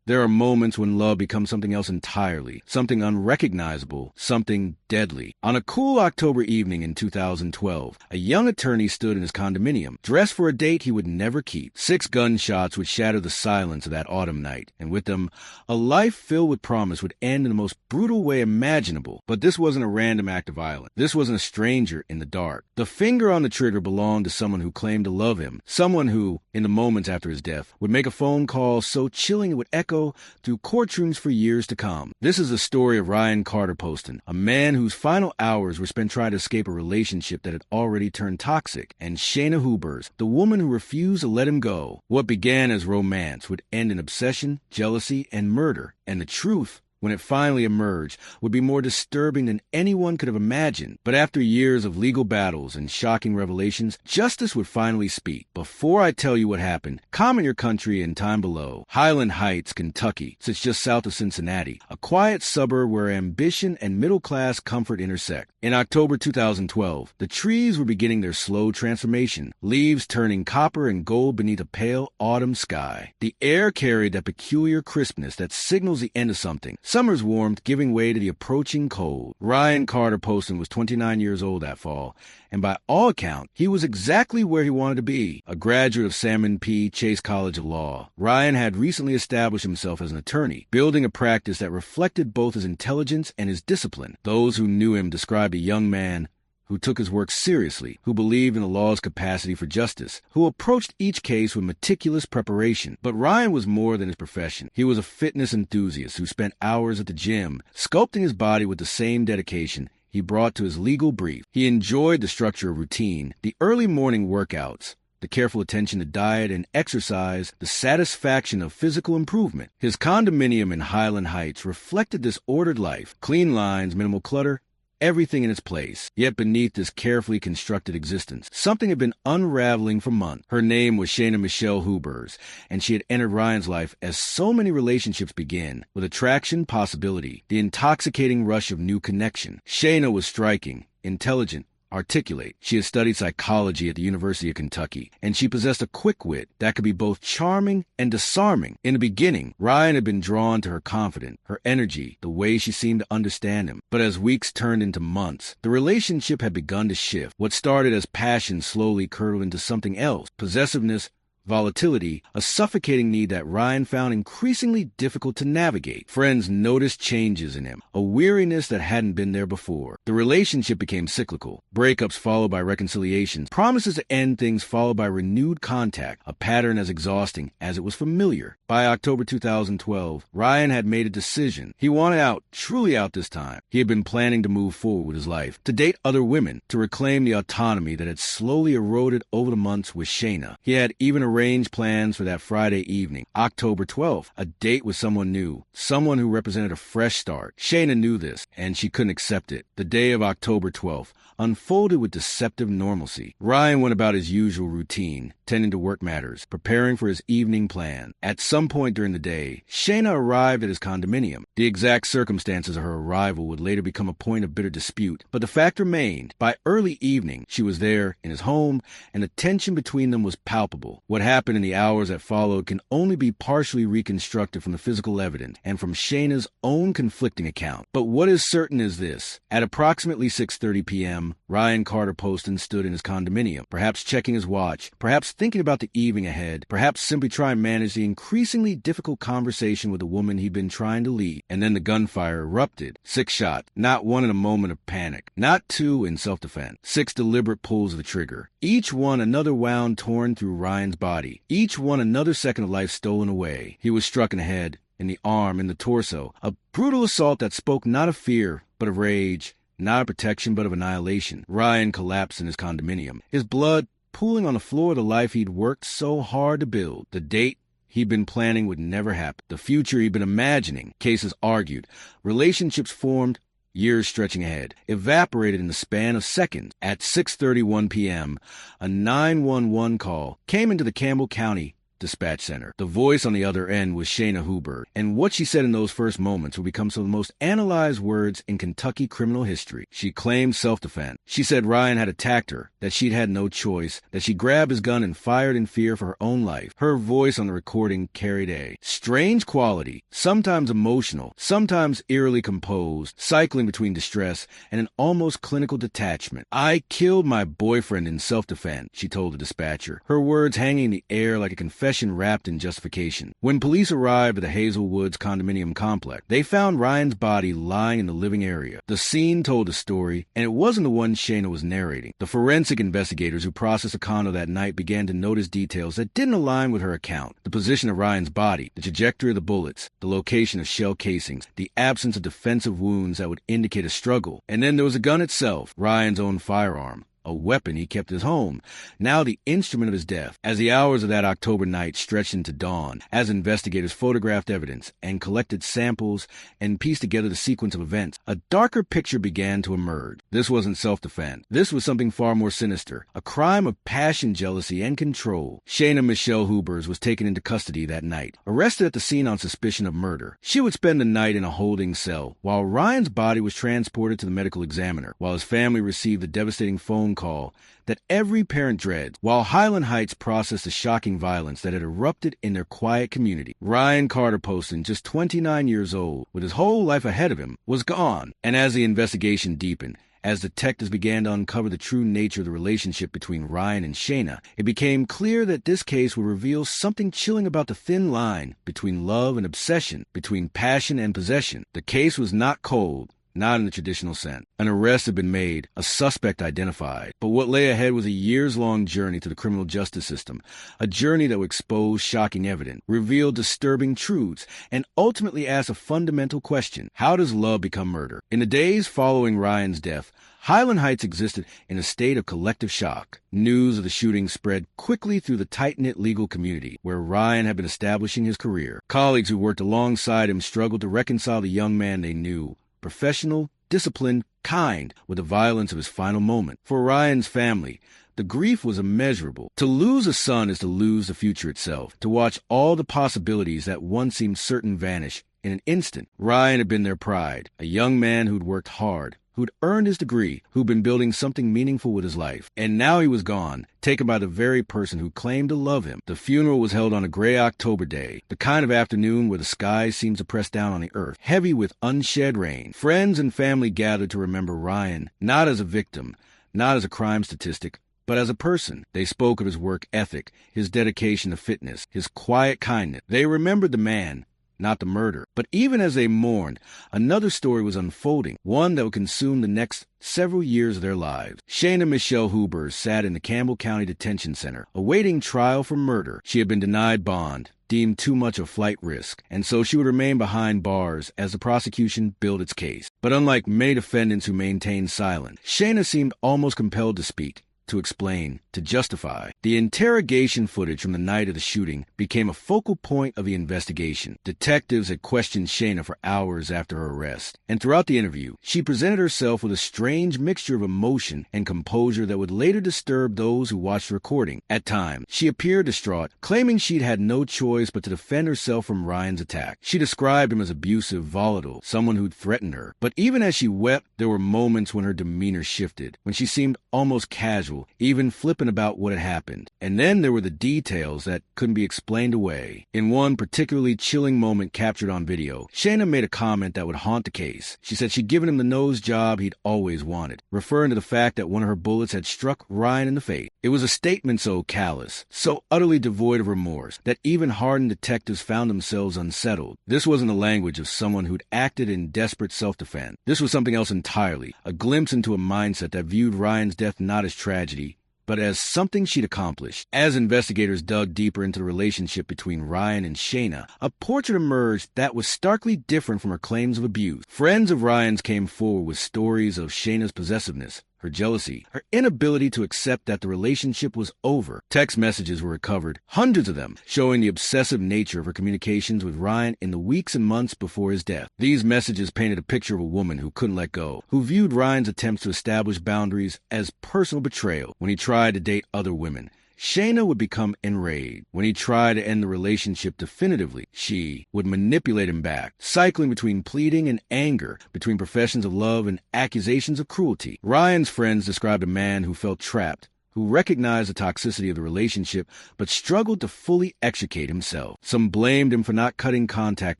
There are moments when love becomes something else entirely, something unrecognizable, something deadly. On a cool October evening in 2012, a young attorney stood in his condominium, dressed for a date he would never keep. 6 gunshots would shatter the silence of that autumn night, and with them, a life filled with promise would end in the most brutal way imaginable. But this wasn't a random act of violence. This wasn't a stranger in the dark. The finger on the trigger belonged to someone who claimed to love him, someone who, in the moments after his death, would make a phone call so chilling it would echo through courtrooms for years to come. This is the story of Ryan Carter Poston, a man whose final hours were spent trying to escape a relationship that had already turned toxic, and Shayna Hubers, the woman who refused to let him go. What began as romance would end in obsession, jealousy, and murder, and the truth, when it finally emerged, would be more disturbing than anyone could have imagined. But after years of legal battles and shocking revelations, justice would finally speak. Before I tell you what happened, comment your country and time below. Highland Heights, Kentucky, sits just south of Cincinnati, a quiet suburb where ambition and middle-class comfort intersect. In October 2012, the trees were beginning their slow transformation, leaves turning copper and gold beneath a pale autumn sky. The air carried that peculiar crispness that signals the end of something. Summer's warmth giving way to the approaching cold. Ryan Carter Poston was 29 years old that fall, and by all accounts, he was exactly where he wanted to be, a graduate of Salmon P. Chase College of Law. Ryan had recently established himself as an attorney, building a practice that reflected both his intelligence and his discipline. Those who knew him described a young man who took his work seriously, who believed in the law's capacity for justice, who approached each case with meticulous preparation. But Ryan was more than his profession. He was a fitness enthusiast who spent hours at the gym, sculpting his body with the same dedication he brought to his legal brief. He enjoyed the structure of routine, the early morning workouts, the careful attention to diet and exercise, the satisfaction of physical improvement. His condominium in Highland Heights reflected this ordered life. Clean lines, minimal clutter, everything in its place. Yet beneath this carefully constructed existence, something had been unraveling for months. Her name was Shayna Michelle Hubers, and she had entered Ryan's life as so many relationships begin, with attraction, possibility, the intoxicating rush of new connection. Shayna was striking, intelligent, articulate. She had studied psychology at the University of Kentucky, and she possessed a quick wit that could be both charming and disarming. In the beginning, Ryan had been drawn to her confidence, her energy, the way she seemed to understand him. But as weeks turned into months, the relationship had begun to shift. What started as passion slowly curdled into something else, possessiveness, volatility, a suffocating need that Ryan found increasingly difficult to navigate. Friends noticed changes in him, a weariness that hadn't been there before. The relationship became cyclical, breakups followed by reconciliations, promises to end things followed by renewed contact, a pattern as exhausting as it was familiar. By October 2012, Ryan had made a decision. He wanted out, truly out this time. He had been planning to move forward with his life, to date other women, to reclaim the autonomy that had slowly eroded over the months with Shayna. He had even arranged plans for that Friday evening, October 12th, a date with someone new, someone who represented a fresh start. Shayna knew this, and she couldn't accept it. The day of October 12th unfolded with deceptive normalcy. Ryan went about his usual routine, tending to work matters, preparing for his evening plan. At some point during the day, Shayna arrived at his condominium. The exact circumstances of her arrival would later become a point of bitter dispute, but the fact remained, by early evening, she was there in his home, and the tension between them was palpable. What happened in the hours that followed can only be partially reconstructed from the physical evidence and from Shayna's own conflicting account. But what is certain is this. At approximately 6:30 p.m., Ryan Carter Poston stood in his condominium, perhaps checking his watch, perhaps thinking about the evening ahead, perhaps simply trying to manage the increasingly difficult conversation with the woman he'd been trying to lead. And then the gunfire erupted. 6 shots, not one in a moment of panic, not 2 in self-defense. 6 deliberate pulls of the trigger. Each one another wound torn through Ryan's body. Each one another second of life stolen away. He was struck in the head, in the arm, in the torso. A brutal assault that spoke not of fear, but of rage. Not of protection, but of annihilation. Ryan collapsed in his condominium, his blood pooling on the floor of the life he'd worked so hard to build. The date he'd been planning would never happen. The future he'd been imagining, cases argued, relationships formed, years stretching ahead, evaporated in the span of seconds. At 6:31 p.m., a 911 call came into the Campbell County dispatch center. The voice on the other end was Shayna Hubers, and what she said in those first moments would become some of the most analyzed words in Kentucky criminal history. She claimed self-defense. She said Ryan had attacked her, that she'd had no choice, that she grabbed his gun and fired in fear for her own life. Her voice on the recording carried a strange quality, sometimes emotional, sometimes eerily composed, cycling between distress and an almost clinical detachment. "I killed my boyfriend in self-defense," she told the dispatcher, her words hanging in the air like a confession wrapped in justification. When police arrived at the Hazelwoods condominium complex, they found Ryan's body lying in the living area. The scene told a story, and it wasn't the one Shayna was narrating. The forensic investigators who processed the condo that night began to notice details that didn't align with her account. The position of Ryan's body, the trajectory of the bullets, the location of shell casings, the absence of defensive wounds that would indicate a struggle. And then there was the gun itself, Ryan's own firearm. A weapon he kept at home, now the instrument of his death. As the hours of that October night stretched into dawn, as investigators photographed evidence and collected samples and pieced together the sequence of events, a darker picture began to emerge. This wasn't self-defense. This was something far more sinister, a crime of passion, jealousy, and control. Shayna Michelle Hubers was taken into custody that night, arrested at the scene on suspicion of murder. She would spend the night in a holding cell, while Ryan's body was transported to the medical examiner, while his family received the devastating phone call that every parent dreads, while Highland Heights processed the shocking violence that had erupted in their quiet community. Ryan Carter Poston, just 29 years old, with his whole life ahead of him, was gone. And as the investigation deepened, as detectives began to uncover the true nature of the relationship between Ryan and Shayna, it became clear that this case would reveal something chilling about the thin line between love and obsession, between passion and possession. The case was not cold, not in the traditional sense. An arrest had been made, a suspect identified, but what lay ahead was a years-long journey to the criminal justice system, a journey that would expose shocking evidence, reveal disturbing truths, and ultimately ask a fundamental question: how does love become murder? In the days following Ryan's death, Highland Heights existed in a state of collective shock. News of the shooting spread quickly through the tight-knit legal community, where Ryan had been establishing his career. Colleagues who worked alongside him struggled to reconcile the young man they knew, professional, disciplined, kind, with the violence of his final moment. For Ryan's family, the grief was immeasurable. To lose a son is to lose the future itself, to watch all the possibilities that once seemed certain vanish in an instant. Ryan had been their pride, a young man who'd worked hard, who'd earned his degree, who'd been building something meaningful with his life. And now he was gone, taken by the very person who claimed to love him. The funeral was held on a gray October day, the kind of afternoon where the sky seems to press down on the earth, heavy with unshed rain. Friends and family gathered to remember Ryan, not as a victim, not as a crime statistic, but as a person. They spoke of his work ethic, his dedication to fitness, his quiet kindness. They remembered the man, not the murder. But even as they mourned, another story was unfolding, one that would consume the next several years of their lives. Shayna Michelle Hubers sat in the Campbell County Detention Center, awaiting trial for murder. She had been denied bond, deemed too much of flight risk, and so she would remain behind bars as the prosecution built its case. But unlike many defendants who maintained silence, Shayna seemed almost compelled to speak, to explain, to justify. The interrogation footage from the night of the shooting became a focal point of the investigation. Detectives had questioned Shayna for hours after her arrest, and throughout the interview, she presented herself with a strange mixture of emotion and composure that would later disturb those who watched the recording. At times, she appeared distraught, claiming she'd had no choice but to defend herself from Ryan's attack. She described him as abusive, volatile, someone who'd threatened her. But even as she wept, there were moments when her demeanor shifted, when she seemed almost casual, even flippant about what had happened. And then there were the details that couldn't be explained away. In one particularly chilling moment captured on video, Shayna made a comment that would haunt the case. She said she'd given him the nose job he'd always wanted, referring to the fact that one of her bullets had struck Ryan in the face. It was a statement so callous, so utterly devoid of remorse, that even hardened detectives found themselves unsettled. This wasn't the language of someone who'd acted in desperate self-defense. This was something else entirely, a glimpse into a mindset that viewed Ryan's death not as tragedy, but as something she'd accomplished. As investigators dug deeper into the relationship between Ryan and Shayna, a portrait emerged that was starkly different from her claims of abuse. Friends of Ryan's came forward with stories of Shayna's possessiveness, her jealousy, her inability to accept that the relationship was over. Text messages were recovered, hundreds of them, showing the obsessive nature of her communications with Ryan in the weeks and months before his death. These messages painted a picture of a woman who couldn't let go, who viewed Ryan's attempts to establish boundaries as personal betrayal when he tried to date other women. Shayna would become enraged. When he tried to end the relationship definitively, she would manipulate him back, cycling between pleading and anger, between professions of love and accusations of cruelty. Ryan's friends described a man who felt trapped, who recognized the toxicity of the relationship but struggled to fully extricate himself. Some blamed him for not cutting contact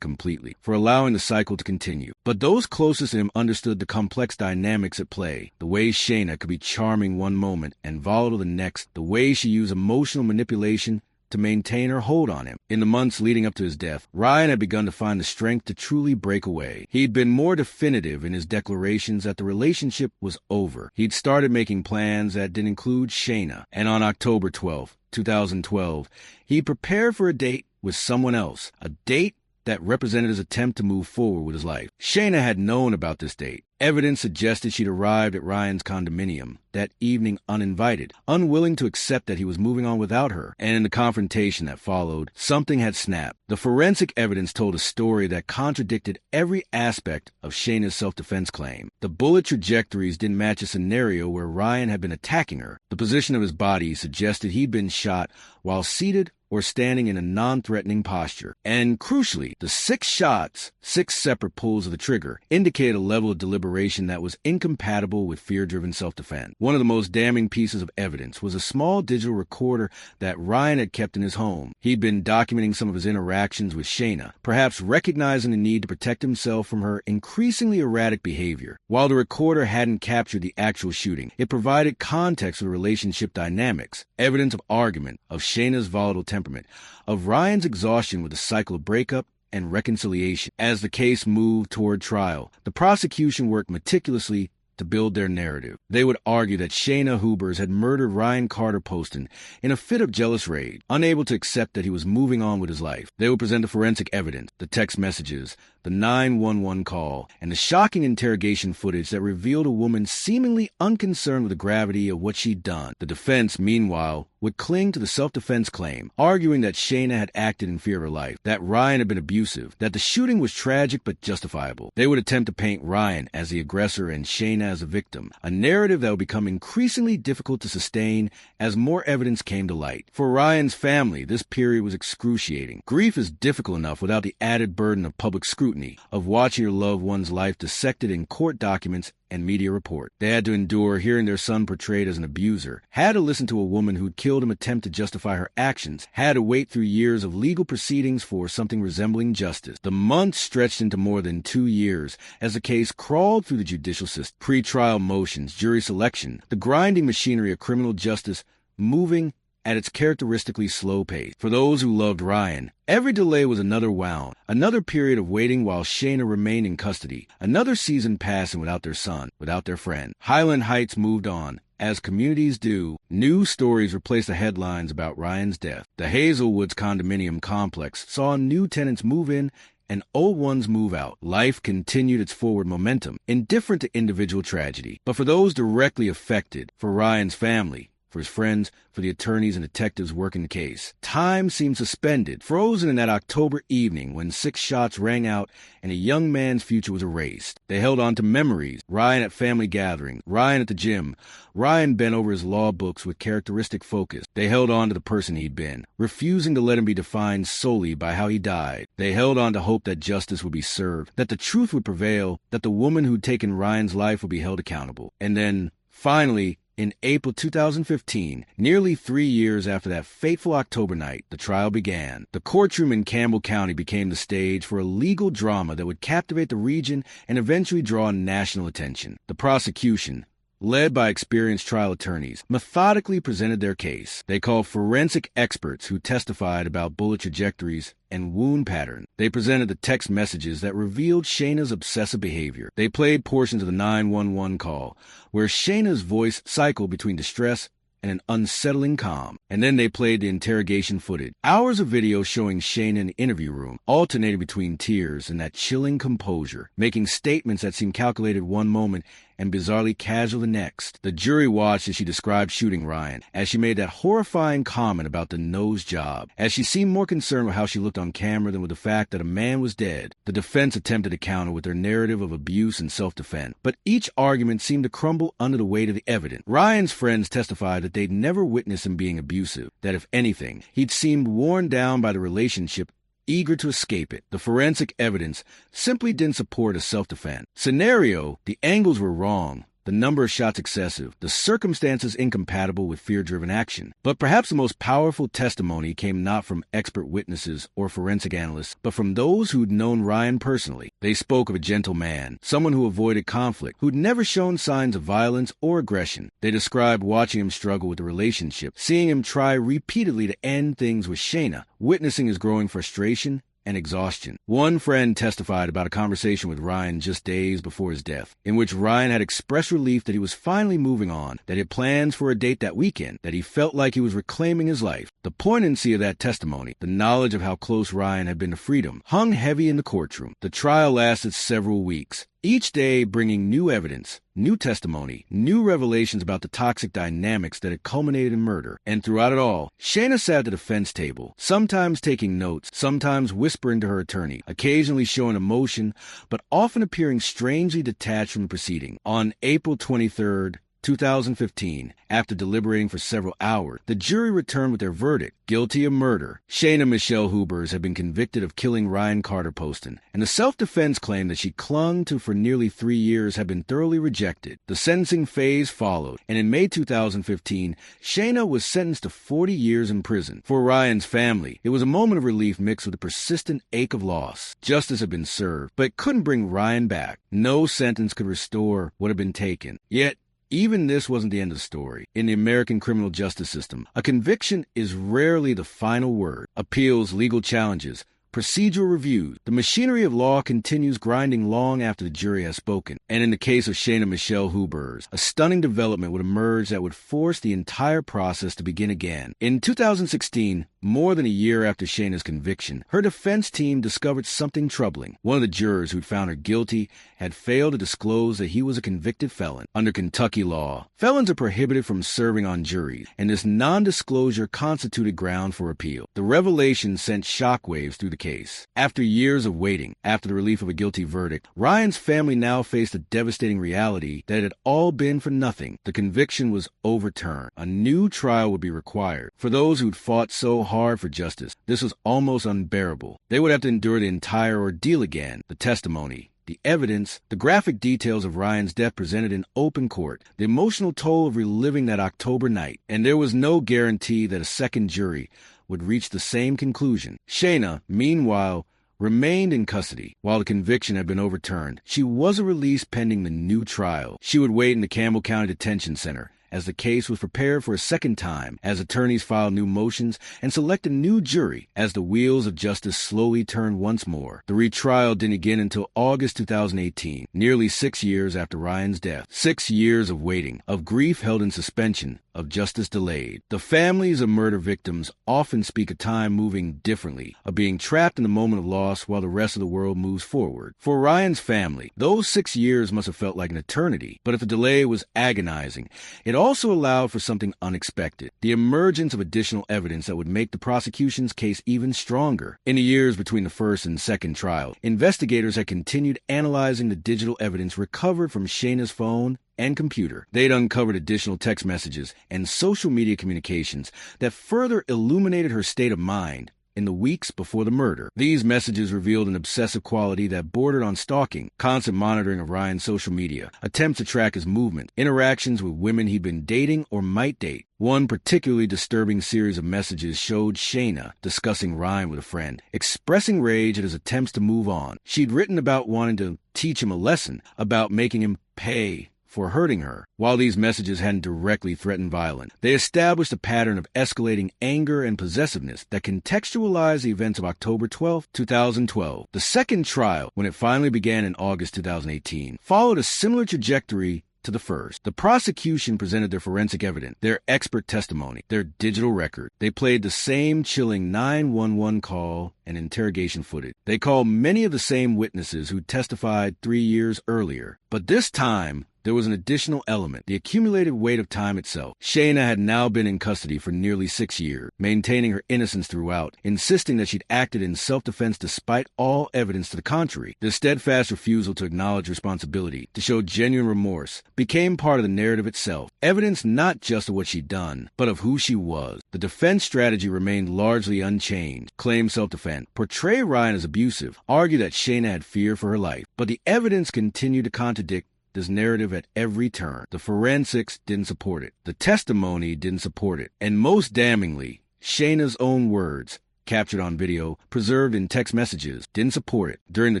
completely, for allowing the cycle to continue. But those closest to him understood the complex dynamics at play, the way Shayna could be charming one moment and volatile the next, the way she used emotional manipulation to maintain her hold on him. In the months leading up to his death, Ryan had begun to find the strength to truly break away. He'd been more definitive in his declarations that the relationship was over. He'd started making plans that didn't include Shayna, and on October 12, 2012, he prepared for a date with someone else, a date that represented his attempt to move forward with his life. Shayna had known about this date. Evidence suggested she'd arrived at Ryan's condominium that evening uninvited, unwilling to accept that he was moving on without her. And in the confrontation that followed, something had snapped. The forensic evidence told a story that contradicted every aspect of Shayna's self-defense claim. The bullet trajectories didn't match a scenario where Ryan had been attacking her. The position of his body suggested he'd been shot while seated or standing in a non-threatening posture. And crucially, the 6 shots, 6 separate pulls of the trigger, indicated a level of deliberation that was incompatible with fear-driven self-defense. One of the most damning pieces of evidence was a small digital recorder that Ryan had kept in his home. He'd been documenting some of his interactions with Shayna, perhaps recognizing the need to protect himself from her increasingly erratic behavior. While the recorder hadn't captured the actual shooting, it provided context for the relationship dynamics, evidence of argument, of Shayna's volatile temperament, of Ryan's exhaustion with the cycle of breakup and reconciliation. As the case moved toward trial, the prosecution worked meticulously to build their narrative. They would argue that Shayna Hubers had murdered Ryan Carter Poston in a fit of jealous rage, unable to accept that he was moving on with his life. They would present the forensic evidence, the text messages, the 911 call, and the shocking interrogation footage that revealed a woman seemingly unconcerned with the gravity of what she'd done. The defense, meanwhile, would cling to the self-defense claim, arguing that Shayna had acted in fear of her life, that Ryan had been abusive, that the shooting was tragic but justifiable. They would attempt to paint Ryan as the aggressor and Shayna as a victim, a narrative that would become increasingly difficult to sustain as more evidence came to light. For Ryan's family, this period was excruciating. Grief is difficult enough without the added burden of public scrutiny, of watching your loved one's life dissected in court documents and media report. They had to endure hearing their son portrayed as an abuser, had to listen to a woman who'd killed him attempt to justify her actions, had to wait through years of legal proceedings for something resembling justice. The months stretched into more than 2 years as the case crawled through the judicial system. Pre-trial motions, jury selection, the grinding machinery of criminal justice moving at its characteristically slow pace. For those who loved Ryan, every delay was another wound, another period of waiting while Shayna remained in custody, another season passing without their son, without their friend. Highland Heights moved on. As communities do, new stories replaced the headlines about Ryan's death. The Hazelwoods condominium complex saw new tenants move in and old ones move out. Life continued its forward momentum, indifferent to individual tragedy. But for those directly affected, for Ryan's family, for his friends, for the attorneys and detectives working the case, time seemed suspended, frozen in that October evening when 6 shots rang out and a young man's future was erased. They held on to memories. Ryan at family gatherings, Ryan at the gym, Ryan bent over his law books with characteristic focus. They held on to the person he'd been, refusing to let him be defined solely by how he died. They held on to hope that justice would be served, that the truth would prevail, that the woman who'd taken Ryan's life would be held accountable. And then, finally, in April 2015, nearly 3 years after that fateful October night, the trial began. The courtroom in Campbell County became the stage for a legal drama that would captivate the region and eventually draw national attention. The prosecution, led by experienced trial attorneys, methodically presented their case. They called forensic experts who testified about bullet trajectories and wound patterns. They presented the text messages that revealed Shayna's obsessive behavior. They played portions of the 911 call, where Shayna's voice cycled between distress and an unsettling calm. And then they played the interrogation footage. Hours of video showing Shayna in the interview room, alternating between tears and that chilling composure, making statements that seemed calculated one moment and bizarrely casual the next. The jury watched as she described shooting Ryan, as she made that horrifying comment about the nose job, as she seemed more concerned with how she looked on camera than with the fact that a man was dead. The defense attempted to counter with their narrative of abuse and self-defense, but each argument seemed to crumble under the weight of the evidence. Ryan's friends testified that they'd never witnessed him being abusive, that if anything, he'd seemed worn down by the relationship, eager to escape it. The forensic evidence simply didn't support a self-defense scenario. The angles were wrong, the number of shots excessive, the circumstances incompatible with fear-driven action. But perhaps the most powerful testimony came not from expert witnesses or forensic analysts, but from those who'd known Ryan personally. They spoke of a gentle man, someone who avoided conflict, who'd never shown signs of violence or aggression. They described watching him struggle with the relationship, seeing him try repeatedly to end things with Shayna, witnessing his growing frustration and exhaustion. One friend testified about a conversation with Ryan just days before his death, in which Ryan had expressed relief that he was finally moving on, that he had plans for a date that weekend, that he felt like he was reclaiming his life. The poignancy of that testimony, the knowledge of how close Ryan had been to freedom, hung heavy in the courtroom. The trial lasted several weeks, each day bringing new evidence, new testimony, new revelations about the toxic dynamics that had culminated in murder. And throughout it all, Shayna sat at the defense table, sometimes taking notes, sometimes whispering to her attorney, occasionally showing emotion, but often appearing strangely detached from the proceeding. On April 23rd, 2015, after deliberating for several hours, the jury returned with their verdict, guilty of murder. Shayna Michelle Hubers had been convicted of killing Ryan Carter Poston, and the self-defense claim that she clung to for nearly 3 years had been thoroughly rejected. The sentencing phase followed, and in May 2015, Shayna was sentenced to 40 years in prison. For Ryan's family, it was a moment of relief mixed with a persistent ache of loss. Justice had been served, but it couldn't bring Ryan back. No sentence could restore what had been taken. Yet, even this wasn't the end of the story. In the American criminal justice system, a conviction is rarely the final word. Appeals, legal challenges, procedural reviews. The machinery of law continues grinding long after the jury has spoken. And in the case of Shayna Michelle Hubers, a stunning development would emerge that would force the entire process to begin again. In 2016, more than a year after Shayna's conviction, her defense team discovered something troubling. One of the jurors who'd found her guilty had failed to disclose that he was a convicted felon. Under Kentucky law, felons are prohibited from serving on juries, and this non-disclosure constituted ground for appeal. The revelation sent shockwaves through the case. After years of waiting, after the relief of a guilty verdict, Ryan's family now faced the devastating reality that it had all been for nothing. The conviction was overturned. A new trial would be required. For those who'd fought so hard for justice, this was almost unbearable. They would have to endure the entire ordeal again. The testimony, the evidence, the graphic details of Ryan's death presented in open court, the emotional toll of reliving that October night. And there was no guarantee that a second jury would reach the same conclusion. Shayna, meanwhile, remained in custody. While the conviction had been overturned, she wasn't released pending the new trial. She would wait in the Campbell County Detention Center as the case was prepared for a second time, as attorneys filed new motions and selected a new jury, as the wheels of justice slowly turned once more. The retrial didn't begin until August 2018, nearly 6 years after Ryan's death. 6 years of waiting, of grief held in suspension, of justice delayed. The families of murder victims often speak of time moving differently, of being trapped in the moment of loss while the rest of the world moves forward. For Ryan's family, those 6 years must have felt like an eternity, but if the delay was agonizing, it also allowed for something unexpected, the emergence of additional evidence that would make the prosecution's case even stronger. In the years between the first and second trial, investigators had continued analyzing the digital evidence recovered from Shayna's phone and computer. They'd uncovered additional text messages and social media communications that further illuminated her state of mind in the weeks before the murder. These messages revealed an obsessive quality that bordered on stalking, constant monitoring of Ryan's social media, attempts to track his movement, interactions with women he'd been dating or might date. One particularly disturbing series of messages showed Shayna discussing Ryan with a friend, expressing rage at his attempts to move on. She'd written about wanting to teach him a lesson, about making him pay for hurting her. While these messages hadn't directly threatened violence, they established a pattern of escalating anger and possessiveness that contextualized the events of October 12, 2012. The second trial, when it finally began in August 2018, followed a similar trajectory to the first. The prosecution presented their forensic evidence, their expert testimony, their digital record. They played the same chilling 911 call and interrogation footage. They called many of the same witnesses who testified 3 years earlier. But this time, there was an additional element, the accumulated weight of time itself. Shayna had now been in custody for nearly 6 years, maintaining her innocence throughout, insisting that she'd acted in self-defense despite all evidence to the contrary. The steadfast refusal to acknowledge responsibility, to show genuine remorse, became part of the narrative itself, evidence not just of what she'd done, but of who she was. The defense strategy remained largely unchanged: claim self-defense, portray Ryan as abusive, argue that Shayna had fear for her life. But the evidence continued to contradict this narrative at every turn. The forensics didn't support it. The testimony didn't support it. And most damningly, Shayna's own words, captured on video, preserved in text messages, didn't support it. During the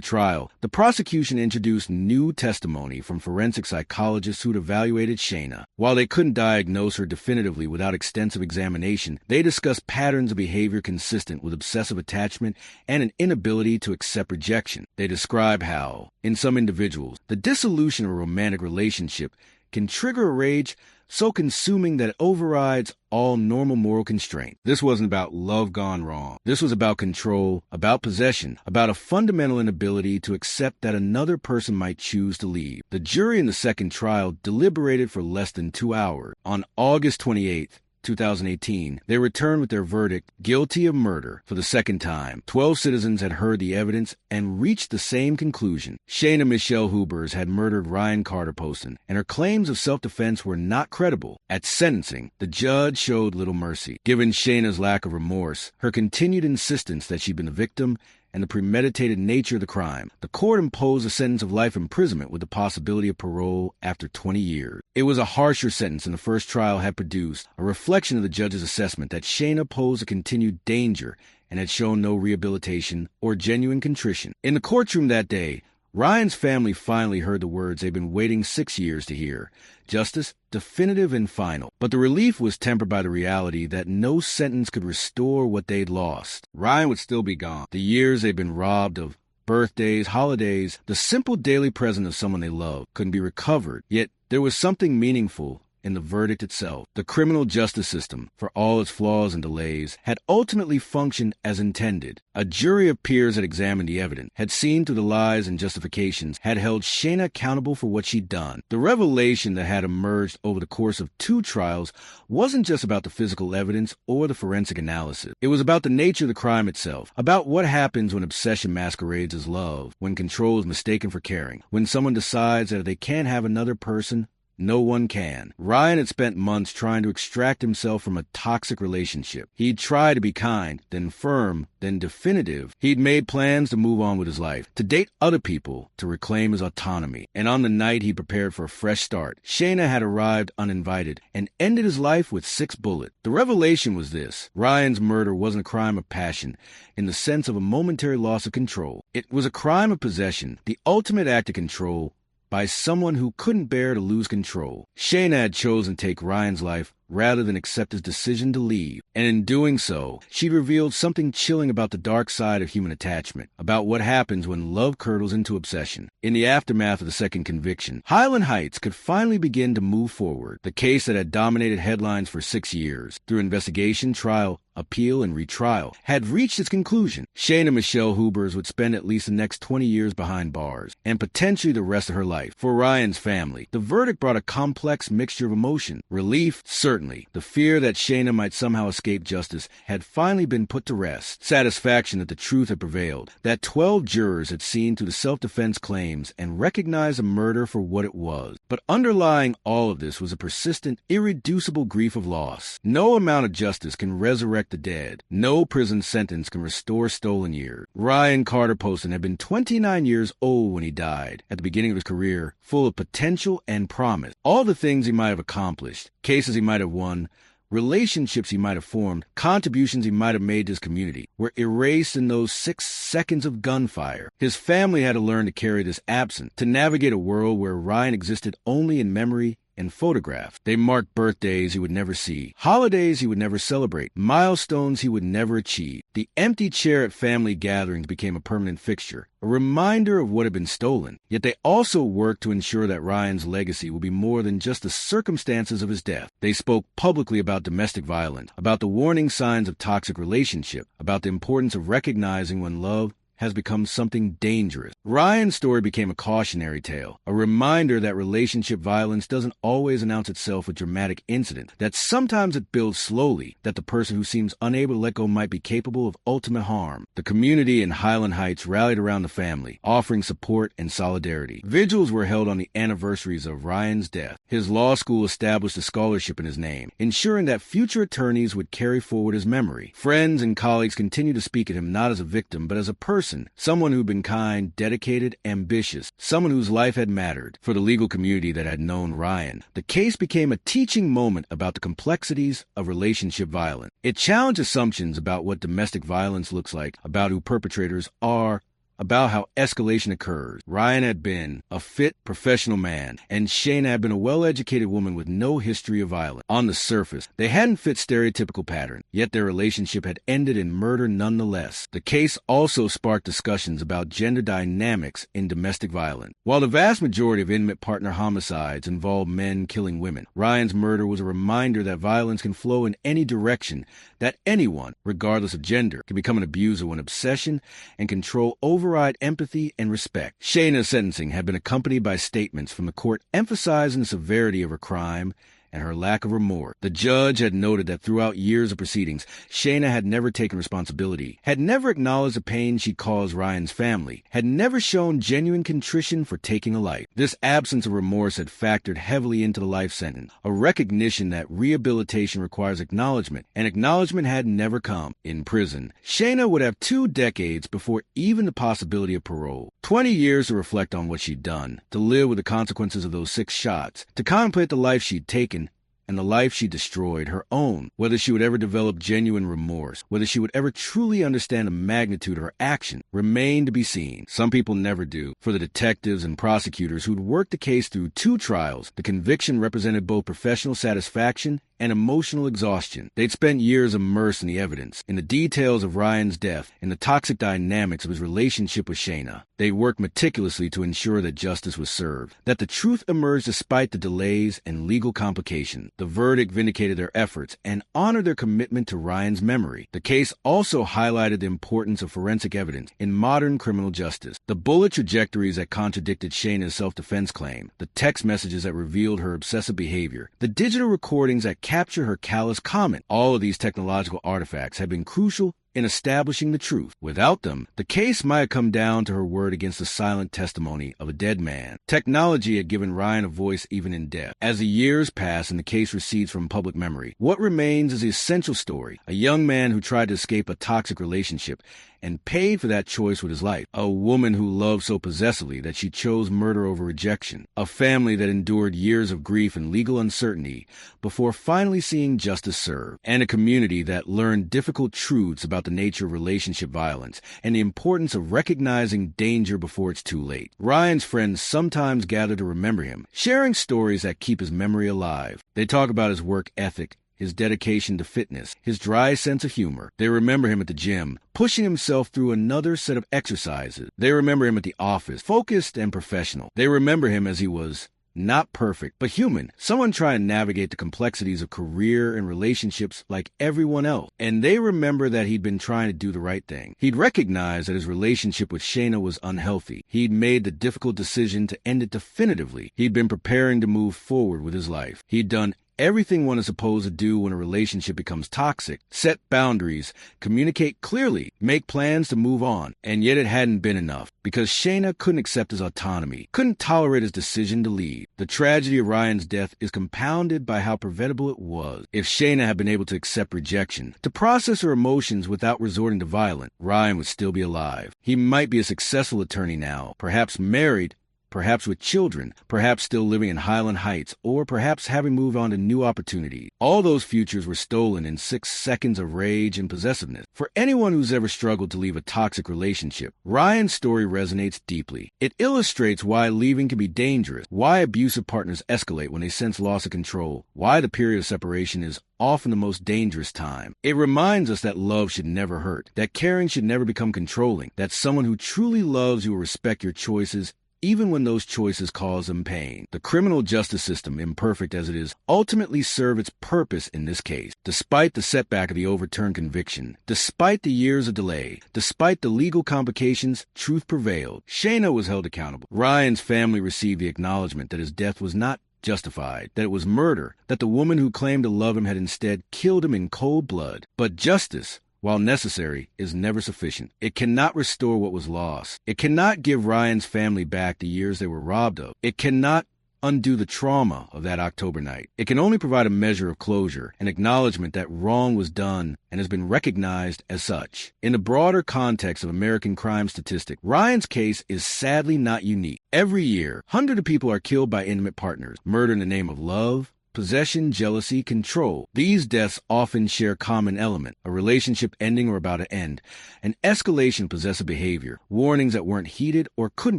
trial, the prosecution introduced new testimony from forensic psychologists who'd evaluated Shayna. While they couldn't diagnose her definitively without extensive examination, they discussed patterns of behavior consistent with obsessive attachment and an inability to accept rejection. They describe how, in some individuals, the dissolution of a romantic relationship can trigger a rage so consuming that it overrides all normal moral constraint. This wasn't about love gone wrong. This was about control, about possession, about a fundamental inability to accept that another person might choose to leave. The jury in the second trial deliberated for less than 2 hours. On August 28th, 2018, they returned with their verdict, guilty of murder. For the second time, 12 citizens had heard the evidence and reached the same conclusion. Shayna Michelle Hubers had murdered Ryan Carter Poston, and her claims of self-defense were not credible. At sentencing, the judge showed little mercy. Given Shayna's lack of remorse, her continued insistence that she'd been the victim, and the premeditated nature of the crime, the court imposed a sentence of life imprisonment with the possibility of parole after 20 years. It was a harsher sentence than the first trial had produced, a reflection of the judge's assessment that Shayna posed a continued danger and had shown no rehabilitation or genuine contrition. In the courtroom that day, Ryan's family finally heard the words they'd been waiting 6 years to hear: justice, definitive and final. But the relief was tempered by the reality that no sentence could restore what they'd lost. Ryan would still be gone. The years they'd been robbed of, birthdays, holidays, the simple daily presence of someone they loved, couldn't be recovered. Yet there was something meaningful in the verdict itself. The criminal justice system, for all its flaws and delays, had ultimately functioned as intended. A jury of peers had examined the evidence, had seen through the lies and justifications, had held Shayna accountable for what she'd done. The revelation that had emerged over the course of 2 trials wasn't just about the physical evidence or the forensic analysis. It was about the nature of the crime itself, about what happens when obsession masquerades as love, when control is mistaken for caring, when someone decides that if they can't have another person, no one can. Ryan had spent months trying to extract himself from a toxic relationship. He'd tried to be kind, then firm, then definitive. He'd made plans to move on with his life, to date other people, to reclaim his autonomy. And on the night he prepared for a fresh start, Shayna had arrived uninvited and ended his life with 6 bullets. The revelation was this: Ryan's murder wasn't a crime of passion in the sense of a momentary loss of control. It was a crime of possession, the ultimate act of control by someone who couldn't bear to lose control. Shayna had chosen to take Ryan's life rather than accept his decision to leave. And in doing so, she revealed something chilling about the dark side of human attachment, about what happens when love curdles into obsession. In the aftermath of the second conviction, Highland Heights could finally begin to move forward. The case that had dominated headlines for 6 years, through investigation, trial, appeal, and retrial, had reached its conclusion. Shayna Michelle Hubers would spend at least the next 20 years behind bars, and potentially the rest of her life. For Ryan's family, the verdict brought a complex mixture of emotion. Relief, certainly. The fear that Shayna might somehow escape justice had finally been put to rest. Satisfaction that the truth had prevailed, that 12 jurors had seen through the self-defense claims and recognized the murder for what it was. But underlying all of this was a persistent, irreducible grief of loss. No amount of justice can resurrect the dead. No prison sentence can restore stolen years. Ryan Carter Poston had been 29 years old when he died, at the beginning of his career, full of potential and promise. All the things he might have accomplished, cases he might have won, relationships he might have formed, contributions he might have made to his community, were erased in those 6 seconds of gunfire. His family had to learn to carry this absence, to navigate a world where Ryan existed only in memory and photograph. They marked birthdays he would never see, holidays he would never celebrate, milestones he would never achieve. The empty chair at family gatherings became a permanent fixture, a reminder of what had been stolen. Yet they also worked to ensure that Ryan's legacy would be more than just the circumstances of his death. They spoke publicly about domestic violence, about the warning signs of toxic relationship, about the importance of recognizing when love has become something dangerous. Ryan's story became a cautionary tale, a reminder that relationship violence doesn't always announce itself with dramatic incidents, that sometimes it builds slowly, that the person who seems unable to let go might be capable of ultimate harm. The community in Highland Heights rallied around the family, offering support and solidarity. Vigils were held on the anniversaries of Ryan's death. His law school established a scholarship in his name, ensuring that future attorneys would carry forward his memory. Friends and colleagues continued to speak of him not as a victim, but as a person, someone who'd been kind, dedicated, ambitious, someone whose life had mattered. For the legal community that had known Ryan, the case became a teaching moment about the complexities of relationship violence. It challenged assumptions about what domestic violence looks like, about who perpetrators are, about how escalation occurs. Ryan had been a fit, professional man, and Shayna had been a well-educated woman with no history of violence. On the surface, they hadn't fit stereotypical patterns, yet their relationship had ended in murder nonetheless. The case also sparked discussions about gender dynamics in domestic violence. While the vast majority of intimate partner homicides involve men killing women, Ryan's murder was a reminder that violence can flow in any direction, that anyone, regardless of gender, can become an abuser when obsession and control override empathy and respect. Shayna's sentencing had been accompanied by statements from the court emphasizing the severity of her crime and her lack of remorse. The judge had noted that throughout years of proceedings, Shayna had never taken responsibility, had never acknowledged the pain she caused Ryan's family, had never shown genuine contrition for taking a life. This absence of remorse had factored heavily into the life sentence, a recognition that rehabilitation requires acknowledgement, and acknowledgement had never come. In prison, Shayna would have 2 decades before even the possibility of parole. 20 years to reflect on what she'd done, to live with the consequences of those 6 shots, to contemplate the life she'd taken and the life she destroyed, her own. Whether she would ever develop genuine remorse, whether she would ever truly understand the magnitude of her action, remained to be seen. Some people never do. For the detectives and prosecutors who'd worked the case through 2 trials, the conviction represented both professional satisfaction and emotional exhaustion. They'd spent years immersed in the evidence, in the details of Ryan's death, in the toxic dynamics of his relationship with Shayna. They worked meticulously to ensure that justice was served, that the truth emerged despite the delays and legal complications. The verdict vindicated their efforts and honored their commitment to Ryan's memory. The case also highlighted the importance of forensic evidence in modern criminal justice. The bullet trajectories that contradicted Shayna's self-defense claim, the text messages that revealed her obsessive behavior, the digital recordings that capture her callous comment. All of these technological artifacts have been crucial in establishing the truth. Without them, the case might have come down to her word against the silent testimony of a dead man. Technology had given Ryan a voice even in death. As the years pass and the case recedes from public memory, what remains is the essential story. A young man who tried to escape a toxic relationship and paid for that choice with his life. A woman who loved so possessively that she chose murder over rejection. A family that endured years of grief and legal uncertainty before finally seeing justice served. And a community that learned difficult truths about the nature of relationship violence and the importance of recognizing danger before it's too late. Ryan's friends sometimes gather to remember him, sharing stories that keep his memory alive. They talk about his work ethic, his dedication to fitness, his dry sense of humor. They remember him at the gym, pushing himself through another set of exercises. They remember him at the office, focused and professional. They remember him as he was not perfect, but human, someone trying to navigate the complexities of career and relationships like everyone else. And they remember that he'd been trying to do the right thing. He'd recognized that his relationship with Shayna was unhealthy. He'd made the difficult decision to end it definitively. He'd been preparing to move forward with his life. He'd done everything one is supposed to do when a relationship becomes toxic: set boundaries, communicate clearly, make plans to move on. And yet it hadn't been enough, because Shayna couldn't accept his autonomy, couldn't tolerate his decision to leave. The tragedy of Ryan's death is compounded by how preventable it was. If Shayna had been able to accept rejection, to process her emotions without resorting to violence, Ryan would still be alive. He might be a successful attorney now, perhaps married, perhaps with children, perhaps still living in Highland Heights, or perhaps having moved on to new opportunities. All those futures were stolen in 6 seconds of rage and possessiveness. For anyone who's ever struggled to leave a toxic relationship, Ryan's story resonates deeply. It illustrates why leaving can be dangerous, why abusive partners escalate when they sense loss of control, why the period of separation is often the most dangerous time. It reminds us that love should never hurt, that caring should never become controlling, that someone who truly loves you will respect your choices even when those choices cause them pain. The criminal justice system, imperfect as it is, ultimately served its purpose in this case. Despite the setback of the overturned conviction, despite the years of delay, despite the legal complications, truth prevailed. Shayna was held accountable. Ryan's family received the acknowledgement that his death was not justified, that it was murder, that the woman who claimed to love him had instead killed him in cold blood. But justice, while necessary, is never sufficient. It cannot restore what was lost. It cannot give Ryan's family back the years they were robbed of. It cannot undo the trauma of that October night. It can only provide a measure of closure, an acknowledgement that wrong was done and has been recognized as such. In the broader context of American crime statistics, Ryan's case is sadly not unique. Every year, hundreds of people are killed by intimate partners, murder in the name of love, possession, jealousy, control. These deaths often share common element, a relationship ending or about to end, an escalation of possessive behavior, warnings that weren't heeded or couldn't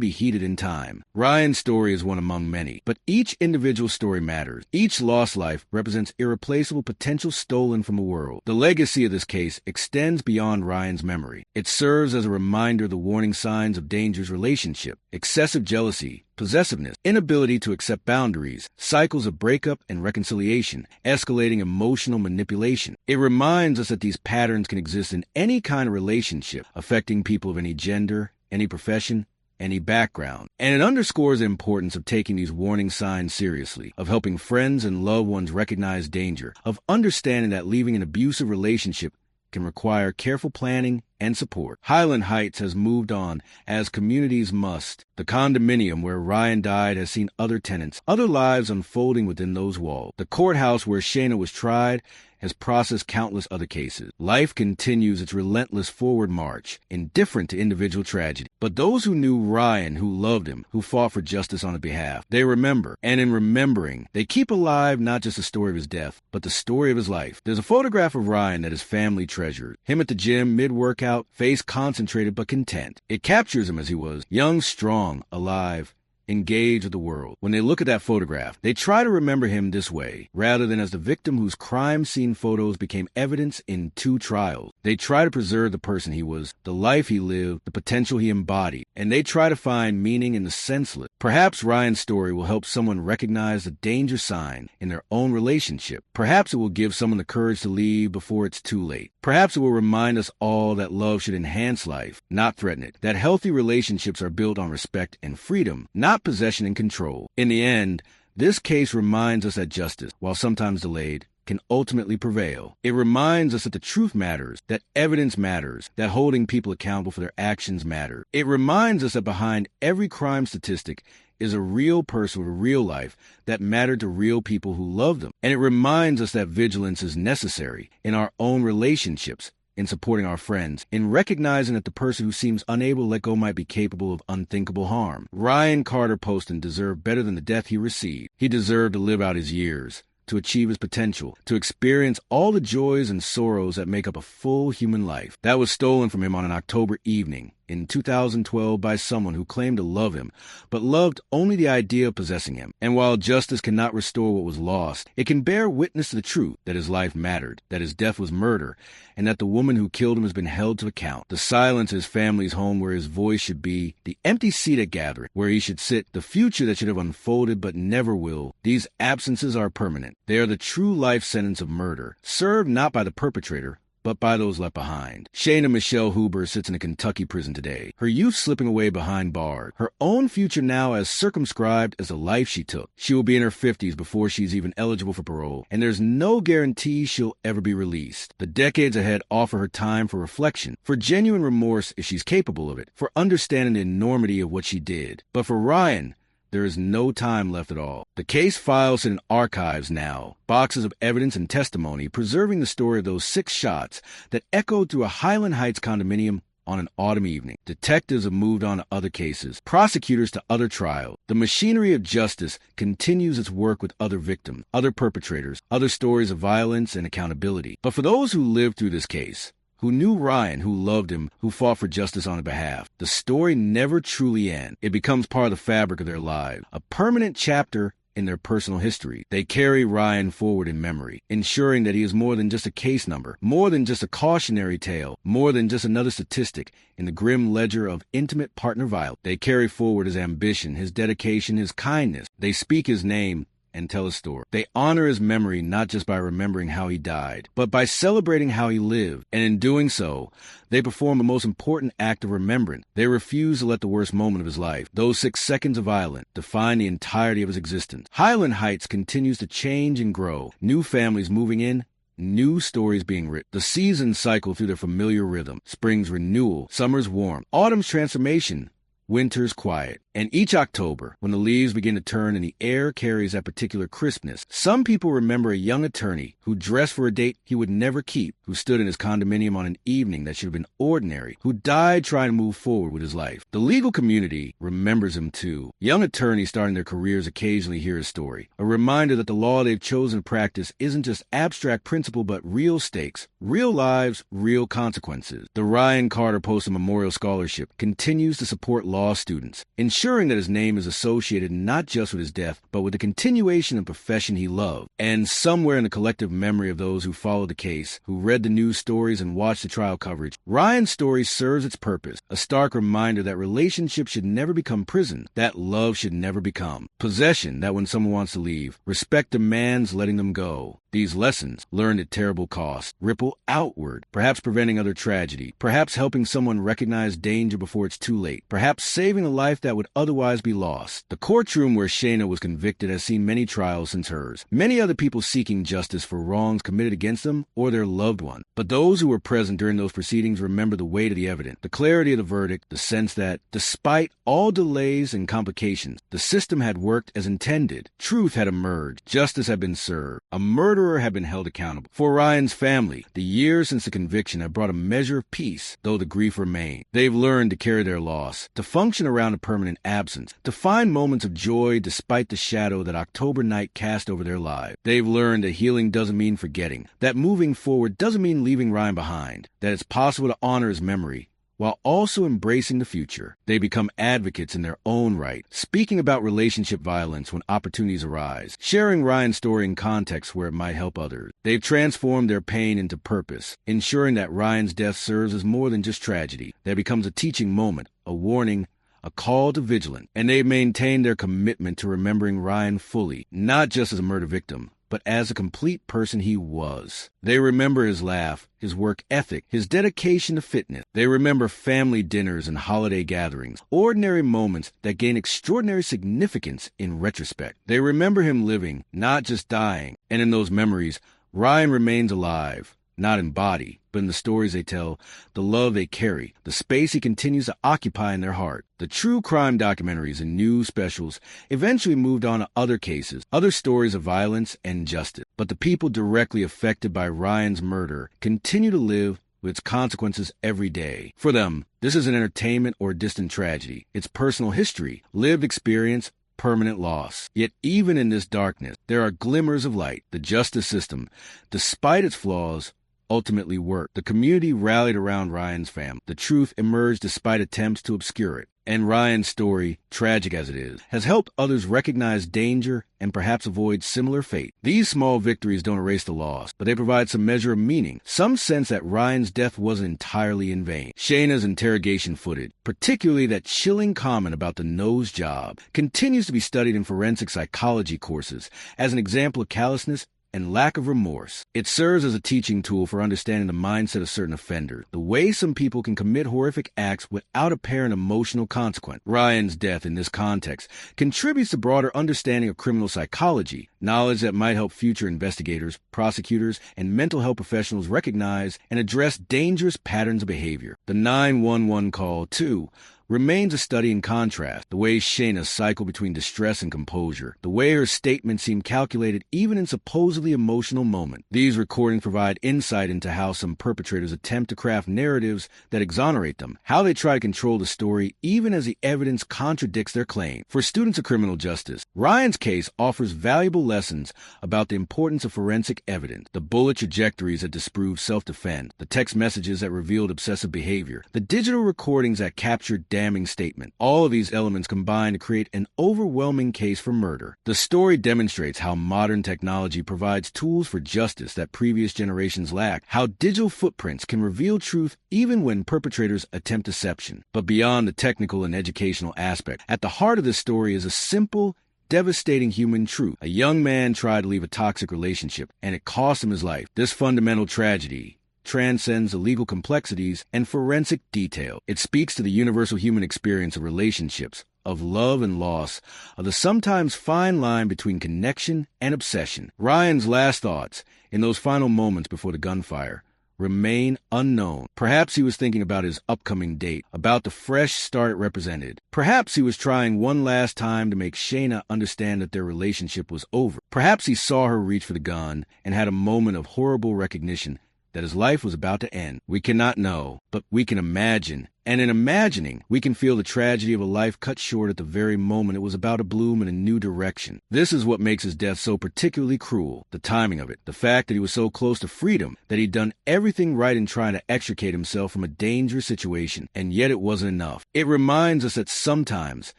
be heeded in time. Ryan's story is one among many, but each individual story matters. Each lost life represents irreplaceable potential stolen from a world. The legacy of this case extends beyond Ryan's memory. It serves as a reminder of the warning signs of dangerous relationship, excessive jealousy, possessiveness, inability to accept boundaries, cycles of breakup and reconciliation, escalating emotional manipulation. It reminds us that these patterns can exist in any kind of relationship, affecting people of any gender, any profession, any background. And it underscores the importance of taking these warning signs seriously, of helping friends and loved ones recognize danger, of understanding that leaving an abusive relationship can require careful planning and support. Highland Heights has moved on, as communities must. The condominium where Ryan died has seen other tenants, other lives unfolding within those walls. The courthouse where Shayna was tried has processed countless other cases. Life continues its relentless forward march, indifferent to individual tragedy. But those who knew Ryan, who loved him, who fought for justice on his behalf, they remember. And in remembering, they keep alive not just the story of his death, but the story of his life. There's a photograph of Ryan that his family treasures. Him at the gym, mid-workout, face concentrated but content. It captures him as he was, young, strong, alive, engaged with the world. When they look at that photograph, they try to remember him this way, rather than as the victim whose crime scene photos became evidence in 2 trials. They try to preserve the person he was, the life he lived, the potential he embodied, and they try to find meaning in the senseless. Perhaps Ryan's story will help someone recognize the danger sign in their own relationship. Perhaps it will give someone the courage to leave before it's too late. Perhaps it will remind us all that love should enhance life, not threaten it, that healthy relationships are built on respect and freedom, not possession and control. In the end, this case reminds us that justice, while sometimes delayed, can ultimately prevail. It reminds us that the truth matters, that evidence matters, that holding people accountable for their actions matter. It reminds us that behind every crime statistic is a real person with a real life that mattered to real people who loved them. And it reminds us that vigilance is necessary in our own relationships, in supporting our friends, in recognizing that the person who seems unable to let go might be capable of unthinkable harm. Ryan Carter Poston deserved better than the death he received. He deserved to live out his years, to achieve his potential, to experience all the joys and sorrows that make up a full human life. That was stolen from him on an October evening in 2012 by someone who claimed to love him, but loved only the idea of possessing him. And while justice cannot restore what was lost, it can bear witness to the truth that his life mattered, that his death was murder, and that the woman who killed him has been held to account. The silence of his family's home where his voice should be, the empty seat at gathering where he should sit, the future that should have unfolded but never will. These absences are permanent. They are the true life sentence of murder, served not by the perpetrator, but by those left behind. Shayna Michelle Hubers sits in a Kentucky prison today, her youth slipping away behind bars, her own future now as circumscribed as the life she took. She will be in her 50s before she's even eligible for parole, and there's no guarantee she'll ever be released. The decades ahead offer her time for reflection, for genuine remorse if she's capable of it, for understanding the enormity of what she did. But for Ryan, there is no time left at all. The case files sit in archives now, boxes of evidence and testimony preserving the story of those 6 shots that echoed through a Highland Heights condominium on an autumn evening. Detectives have moved on to other cases, prosecutors to other trials. The machinery of justice continues its work with other victims, other perpetrators, other stories of violence and accountability. But for those who lived through this case, who knew Ryan, who loved him, who fought for justice on his behalf, the story never truly ends. It becomes part of the fabric of their lives, a permanent chapter in their personal history. They carry Ryan forward in memory, ensuring that he is more than just a case number, more than just a cautionary tale, more than just another statistic in the grim ledger of intimate partner violence. They carry forward his ambition, his dedication, his kindness. They speak his name and tell a story. They honor his memory not just by remembering how he died, but by celebrating how he lived. And in doing so, they perform the most important act of remembrance. They refuse to let the worst moment of his life, those 6 seconds of violence, define the entirety of his existence. Highland Heights continues to change and grow. New families moving in, new stories being written. The seasons cycle through their familiar rhythm. Spring's renewal, summer's warmth, autumn's transformation, winter's quiet. And each October, when the leaves begin to turn and the air carries that particular crispness, some people remember a young attorney who dressed for a date he would never keep, who stood in his condominium on an evening that should have been ordinary, who died trying to move forward with his life. The legal community remembers him too. Young attorneys starting their careers occasionally hear his story, a reminder that the law they've chosen to practice isn't just abstract principle but real stakes, real lives, real consequences. The Ryan Carter Poston Memorial Scholarship continues to support law students, ensuring that his name is associated not just with his death, but with the continuation of the profession he loved. And somewhere in the collective memory of those who followed the case, who read the news stories and watched the trial coverage, Ryan's story serves its purpose, a stark reminder that relationships should never become prison, that love should never become possession, that when someone wants to leave, respect demands letting them go. These lessons, learned at terrible cost, ripple outward, perhaps preventing other tragedy, perhaps helping someone recognize danger before it's too late, perhaps saving a life that would otherwise be lost. The courtroom where Shayna was convicted has seen many trials since hers, many other people seeking justice for wrongs committed against them or their loved one. But those who were present during those proceedings remember the weight of the evidence, the clarity of the verdict, the sense that, despite all delays and complications, the system had worked as intended. Truth had emerged, justice had been served, a murderer had been held accountable. For Ryan's family, the years since the conviction have brought a measure of peace, though the grief remained. They've learned to carry their loss, to function around a permanent absence, to find moments of joy despite the shadow that October night cast over their lives. They've learned that healing doesn't mean forgetting, that moving forward doesn't mean leaving Ryan behind, that it's possible to honor his memory while also embracing the future. They become advocates in their own right, speaking about relationship violence when opportunities arise, sharing Ryan's story in context where it might help others. They've transformed their pain into purpose, ensuring that Ryan's death serves as more than just tragedy, that it becomes a teaching moment, a warning, a call to vigilance. And they've maintained their commitment to remembering Ryan fully, not just as a murder victim, but as a complete person he was. They remember his laugh, his work ethic, his dedication to fitness. They remember family dinners and holiday gatherings, ordinary moments that gain extraordinary significance in retrospect. They remember him living, not just dying. And in those memories, Ryan remains alive, not in body, but in the stories they tell, the love they carry, the space he continues to occupy in their heart. The true crime documentaries and news specials eventually moved on to other cases, other stories of violence and justice. But the people directly affected by Ryan's murder continue to live with its consequences every day. For them, this isn't entertainment or a distant tragedy. It's personal history, lived experience, permanent loss. Yet even in this darkness, there are glimmers of light. The justice system, despite its flaws, ultimately worked. The community rallied around Ryan's family. The truth emerged despite attempts to obscure it. And Ryan's story, tragic as it is, has helped others recognize danger and perhaps avoid similar fate. These small victories don't erase the loss, but they provide some measure of meaning, some sense that Ryan's death wasn't entirely in vain. Shayna's interrogation footage, particularly that chilling comment about the nose job, continues to be studied in forensic psychology courses as an example of callousness and lack of remorse. It serves as a teaching tool for understanding the mindset of certain offenders, the way some people can commit horrific acts without apparent emotional consequence. Ryan's death in this context contributes to broader understanding of criminal psychology, knowledge that might help future investigators, prosecutors, and mental health professionals recognize and address dangerous patterns of behavior. The 911 call, too, remains a study in contrast, the way Shayna cycled between distress and composure, the way her statements seemed calculated even in supposedly emotional moments. These recordings provide insight into how some perpetrators attempt to craft narratives that exonerate them, how they try to control the story even as the evidence contradicts their claim. For students of criminal justice, Ryan's case offers valuable lessons about the importance of forensic evidence, the bullet trajectories that disproved self-defense, the text messages that revealed obsessive behavior, the digital recordings that captured death damning statement. All of these elements combine to create an overwhelming case for murder. The story demonstrates how modern technology provides tools for justice that previous generations lacked, how digital footprints can reveal truth even when perpetrators attempt deception. But beyond the technical and educational aspect, at the heart of this story is a simple, devastating human truth. A young man tried to leave a toxic relationship, and it cost him his life. This fundamental tragedy transcends the legal complexities and forensic detail. It speaks to the universal human experience of relationships, of love and loss, of the sometimes fine line between connection and obsession. Ryan's last thoughts, in those final moments before the gunfire, remain unknown. Perhaps he was thinking about his upcoming date, about the fresh start it represented. Perhaps he was trying one last time to make Shayna understand that their relationship was over. Perhaps he saw her reach for the gun and had a moment of horrible recognition that his life was about to end. We cannot know, but we can imagine. And in imagining, we can feel the tragedy of a life cut short at the very moment it was about to bloom in a new direction. This is what makes his death so particularly cruel, the timing of it, the fact that he was so close to freedom, that he'd done everything right in trying to extricate himself from a dangerous situation, and yet it wasn't enough. It reminds us that sometimes,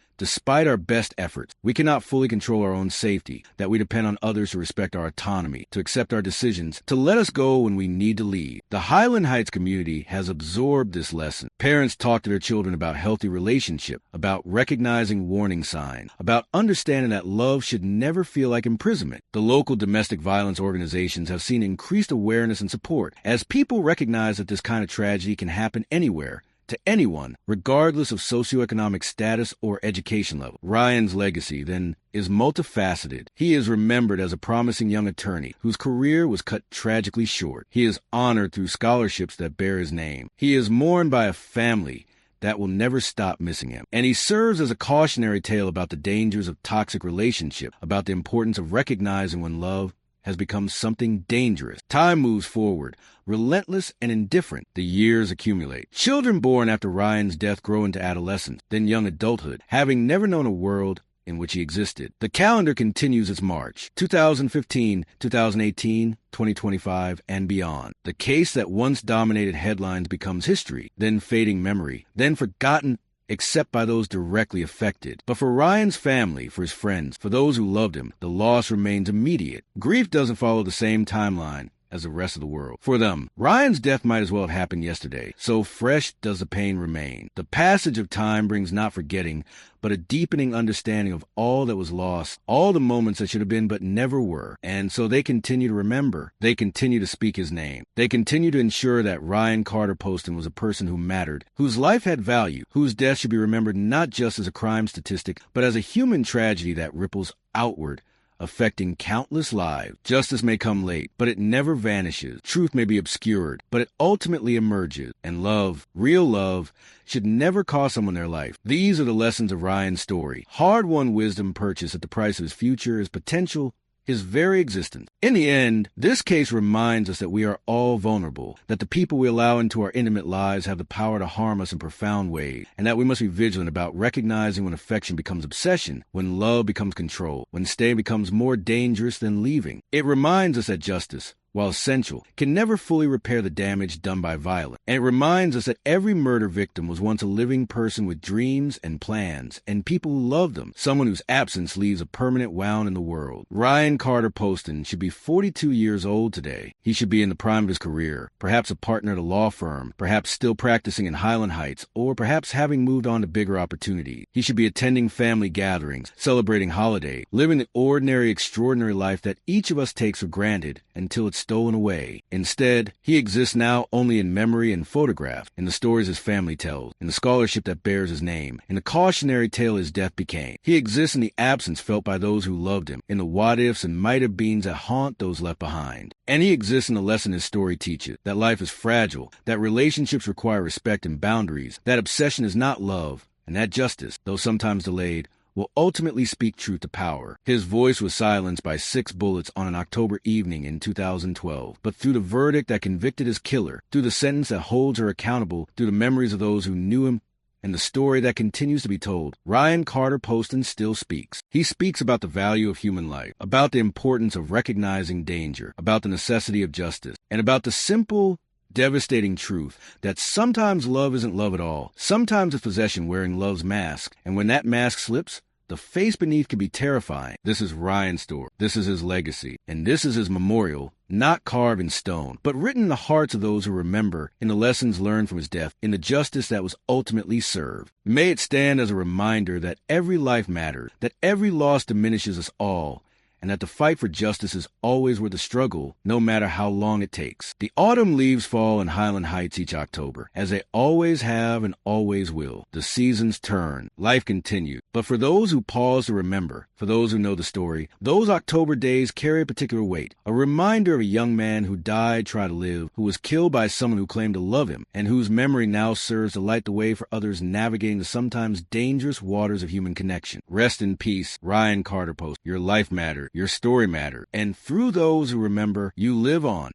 despite our best efforts, we cannot fully control our own safety, that we depend on others to respect our autonomy, to accept our decisions, to let us go when we need to leave. The Highland Heights community has absorbed this lesson. Parents talk to their children about healthy relationship, about recognizing warning signs, about understanding that love should never feel like imprisonment. The local domestic violence organizations have seen increased awareness and support as people recognize that this kind of tragedy can happen anywhere, to anyone, regardless of socioeconomic status or education level. Ryan's legacy, then, is multifaceted. He is remembered as a promising young attorney whose career was cut tragically short. He is honored through scholarships that bear his name. He is mourned by a family that will never stop missing him. And he serves as a cautionary tale about the dangers of toxic relationship, about the importance of recognizing when love has become something dangerous. Time moves forward, relentless and indifferent. The years accumulate. Children born after Ryan's death grow into adolescence, then young adulthood, having never known a world in which he existed. The calendar continues its march. 2015, 2018, 2025, and beyond. The case that once dominated headlines becomes history, then fading memory, then forgotten except by those directly affected. But for Ryan's family, for his friends, for those who loved him, the loss remains immediate. Grief doesn't follow the same timeline as the rest of the world. For them, Ryan's death might as well have happened yesterday, so fresh does the pain remain. The passage of time brings not forgetting, but a deepening understanding of all that was lost, all the moments that should have been but never were. And so they continue to remember. They continue to speak his name. They continue to ensure that Ryan Carter Poston was a person who mattered, whose life had value, whose death should be remembered not just as a crime statistic, but as a human tragedy that ripples outward, affecting countless lives. Justice may come late, but it never vanishes. Truth may be obscured, but it ultimately emerges. And love, real love, should never cost someone their life. These are the lessons of Ryan's story. Hard-won wisdom purchased at the price of his future, his potential, his very existence. In the end, this case reminds us that we are all vulnerable, that the people we allow into our intimate lives have the power to harm us in profound ways, and that we must be vigilant about recognizing when affection becomes obsession, when love becomes control, when staying becomes more dangerous than leaving. It reminds us that justice, while essential, can never fully repair the damage done by violence. And it reminds us that every murder victim was once a living person with dreams and plans, and people who loved them, someone whose absence leaves a permanent wound in the world. Ryan Carter Poston should be 42 years old today. He should be in the prime of his career, perhaps a partner at a law firm, perhaps still practicing in Highland Heights, or perhaps having moved on to bigger opportunities. He should be attending family gatherings, celebrating holidays, living the ordinary, extraordinary life that each of us takes for granted until it's stolen away. Instead, he exists now only in memory and photograph, in the stories his family tells, in the scholarship that bears his name, in the cautionary tale his death became. He exists in the absence felt by those who loved him, in the what-ifs and might-have-beens that haunt those left behind. And he exists in the lesson his story teaches, that life is fragile, that relationships require respect and boundaries, that obsession is not love, and that justice, though sometimes delayed, will ultimately speak truth to power. His voice was silenced by 6 bullets on an October evening in 2012. But through the verdict that convicted his killer, through the sentence that holds her accountable, through the memories of those who knew him, and the story that continues to be told, Ryan Carter Poston still speaks. He speaks about the value of human life, about the importance of recognizing danger, about the necessity of justice, and about the simple devastating truth that sometimes love isn't love at all. Sometimes it's possession wearing love's mask, and when that mask slips, the face beneath can be terrifying. This is Ryan's story. This is his legacy. And this is his memorial, not carved in stone, but written in the hearts of those who remember, in the lessons learned from his death, in the justice that was ultimately served. May it stand as a reminder that every life matters, that every loss diminishes us all, and that the fight for justice is always worth the struggle, no matter how long it takes. The autumn leaves fall in Highland Heights each October, as they always have and always will. The seasons turn. Life continues. But for those who pause to remember, for those who know the story, those October days carry a particular weight. A reminder of a young man who died trying to live, who was killed by someone who claimed to love him, and whose memory now serves to light the way for others navigating the sometimes dangerous waters of human connection. Rest in peace, Ryan Carter Poston. Your life mattered. Your story mattered. And through those who remember, you live on.